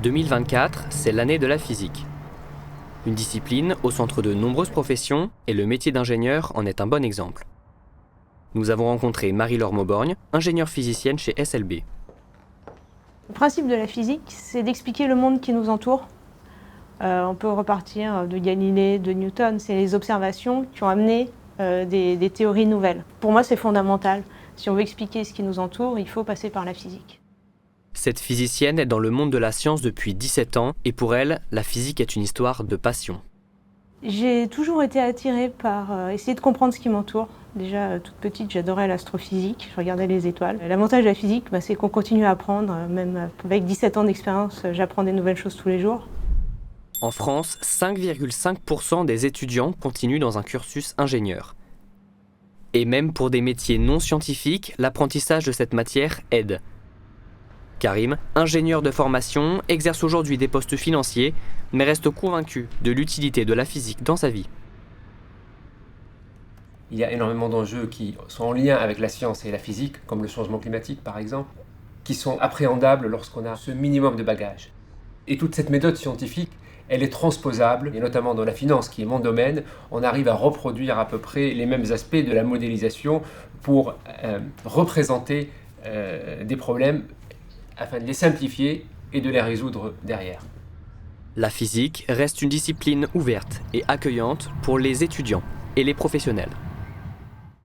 2024, c'est l'année de la physique. Une discipline au centre de nombreuses professions et le métier d'ingénieur en est un bon exemple. Nous avons rencontré Marie-Laure Mauborgne, ingénieure physicienne chez SLB. Le principe de la physique, c'est d'expliquer le monde qui nous entoure. On peut repartir de Galilée, de Newton, c'est les observations qui ont amené des théories nouvelles. Pour moi, c'est fondamental. Si on veut expliquer ce qui nous entoure, il faut passer par la physique. Cette physicienne est dans le monde de la science depuis 17 ans et pour elle, la physique est une histoire de passion. J'ai toujours été attirée par essayer de comprendre ce qui m'entoure. Déjà, toute petite, j'adorais l'astrophysique, je regardais les étoiles. L'avantage de la physique, c'est qu'on continue à apprendre. Même avec 17 ans d'expérience, j'apprends des nouvelles choses tous les jours. En France, 5,5% des étudiants continuent dans un cursus ingénieur. Et même pour des métiers non scientifiques, l'apprentissage de cette matière aide. Karim, ingénieur de formation, exerce aujourd'hui des postes financiers, mais reste convaincu de l'utilité de la physique dans sa vie. Il y a énormément d'enjeux qui sont en lien avec la science et la physique, comme le changement climatique par exemple, qui sont appréhendables lorsqu'on a ce minimum de bagages. Et toute cette méthode scientifique, elle est transposable, et notamment dans la finance, qui est mon domaine, on arrive à reproduire à peu près les mêmes aspects de la modélisation pour représenter des problèmes afin de les simplifier et de les résoudre derrière. La physique reste une discipline ouverte et accueillante pour les étudiants et les professionnels.